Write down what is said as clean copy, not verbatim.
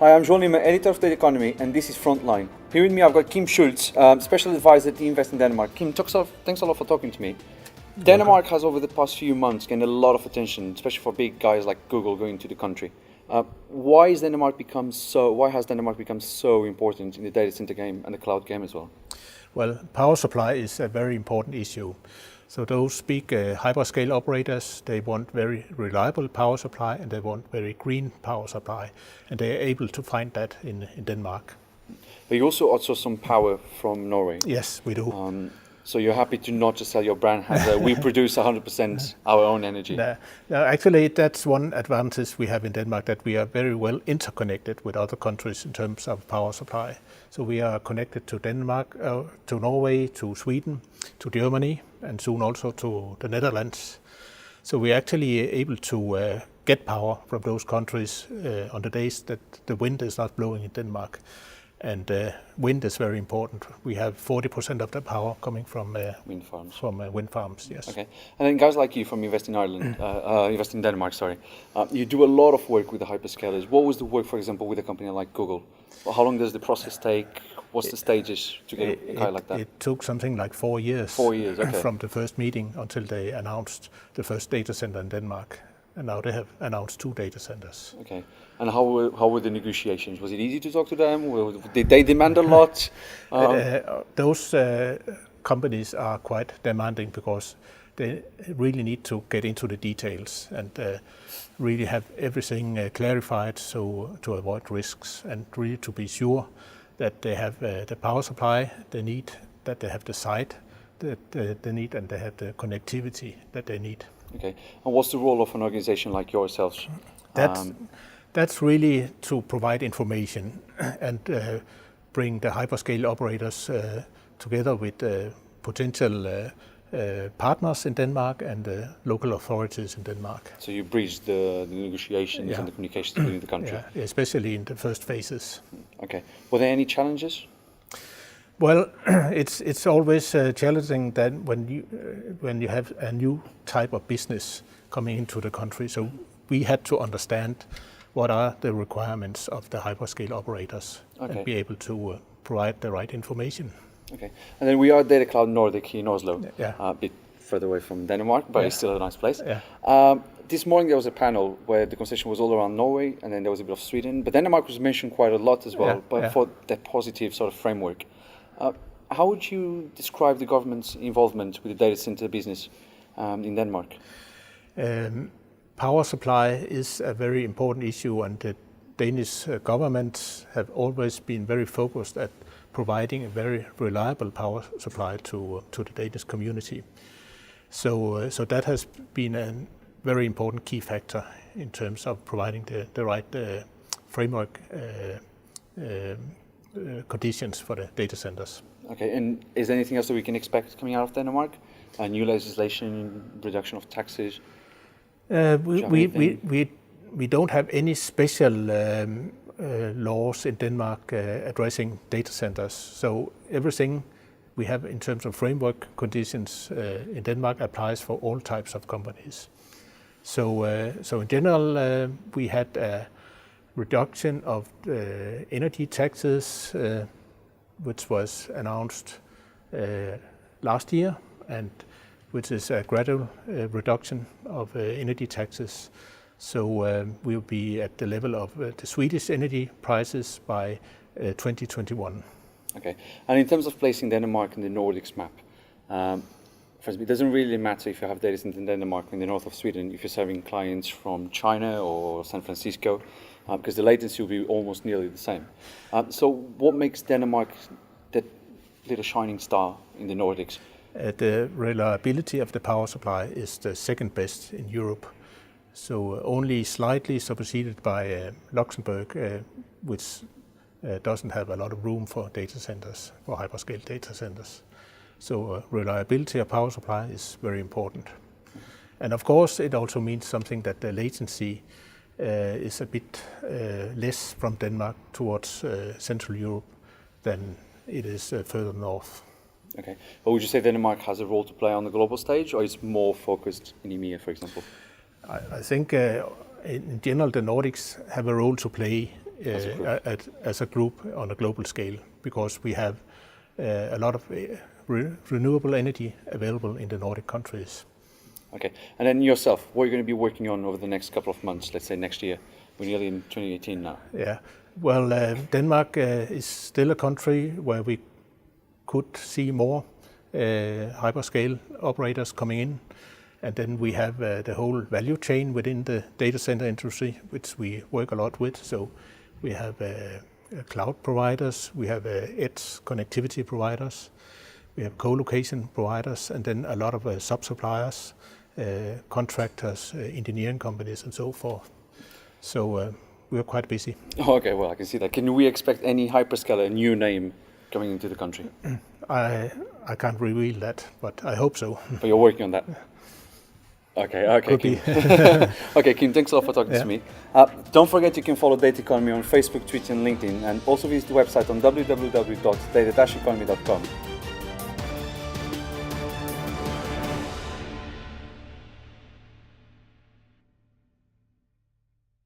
Hi, I'm Joel Nima, editor of The Economy, and this is Frontline. Here with me, I've got Kim Schultz, special advisor to Invest in Denmark. Kim, thanks a lot for talking to me. Denmark has, over the past few months, gained a lot of attention, especially for big guys like Google going to the country. Why has Denmark become so important in the data center game and the cloud game as well? Well, power supply is a very important issue. So those big hyperscale operators, they want very reliable power supply and they want very green power supply. And they are able to find that in Denmark. But you also outsource some power from Norway. Yes, we do. So you're happy to not just sell your brand as we produce 100% our own energy? Actually, that's one advantage we have in Denmark, that we are very well interconnected with other countries in terms of power supply. So we are connected to Denmark, to Norway, to Sweden, to Germany, and soon also to the Netherlands. So we're actually able to get power from those countries on the days that the wind is not blowing in Denmark. And wind is very important. We have 40% of the power coming from wind farms. Wind farms, yes. Okay, and then guys like you from Invest in Denmark, you do a lot of work with the hyperscalers. What was the work, for example, with a company like Google? Well, how long does the process take? What's the stages to get a guy like that? It took something like 4 years. 4 years, okay. From the first meeting until they announced the first data center in Denmark. And now they have announced 2 data centers. Okay. And how were the negotiations? Was it easy to talk to them? Did they demand a lot? Those companies are quite demanding because they really need to get into the details and really have everything clarified to avoid risks and really to be sure that they have the power supply they need, that they have the site that they need, and they have the connectivity that they need. Okay. And what's the role of an organization like yourselves? That's really to provide information and bring the hyperscale operators together with potential partners in Denmark and local authorities in Denmark. So you bridge the negotiations and the communications between the country? Yeah, especially in the first phases. Okay. Were there any challenges? Well, it's always challenging that when you have a new type of business coming into the country. So we had to understand what are the requirements of the hyperscale operators and be able to provide the right information. Okay. And then we are Data Cloud Nordic here in Oslo, yeah. A bit further away from Denmark, but it's still a nice place. Yeah. This morning there was a panel where the conversation was all around Norway, and then there was a bit of Sweden, but Denmark was mentioned quite a lot as well, for that positive sort of framework. How would you describe the government's involvement with the data center business in Denmark? Power supply is a very important issue, and the Danish government have always been very focused at providing a very reliable power supply to the Danish community. So that has been a very important key factor in terms of providing the right framework conditions for the data centers. Okay, and is there anything else that we can expect coming out of Denmark? New legislation, reduction of taxes? We don't have any special laws in Denmark addressing data centers. So everything we have in terms of framework conditions in Denmark applies for all types of companies. So in general, we had a reduction of energy taxes, which was announced last year, and which is a gradual reduction of energy taxes. So we'll be at the level of the Swedish energy prices by 2021. Okay, and in terms of placing Denmark in the Nordics map, for instance, it doesn't really matter if you have data centers in Denmark or in the north of Sweden if you're serving clients from China or San Francisco, because the latency will be almost nearly the same. So what makes Denmark that little shining star in the Nordics? The reliability of the power supply is the second best in Europe. So only slightly superseded by Luxembourg, which doesn't have a lot of room for data centers, for hyperscale data centers. So reliability of power supply is very important. And of course, it also means something that the latency is a bit less from Denmark towards Central Europe than it is further north. Okay, but would you say Denmark has a role to play on the global stage, or it's more focused in EMEA, for example? I think in general the Nordics have a role to play as a group on a global scale, because we have a lot of renewable energy available in the Nordic countries. Okay, and then yourself, what are you going to be working on over the next couple of months, let's say next year? We're nearly in 2018 now. Yeah, well, Denmark is still a country where we could see more hyperscale operators coming in. And then we have the whole value chain within the data center industry, which we work a lot with. So we have cloud providers, we have edge connectivity providers, we have co-location providers, and then a lot of sub-suppliers, contractors, engineering companies, and so forth. So we're quite busy. Okay, well, I can see that. Can we expect any hyperscaler, a new name, coming into the country? I can't reveal that, but I hope so. But you're working on that? Okay, Could Kim. be. Okay, Kim, thanks a lot for talking to me. Don't forget you can follow Data Economy on Facebook, Twitter and LinkedIn, and also visit the website on www.data-economy.com.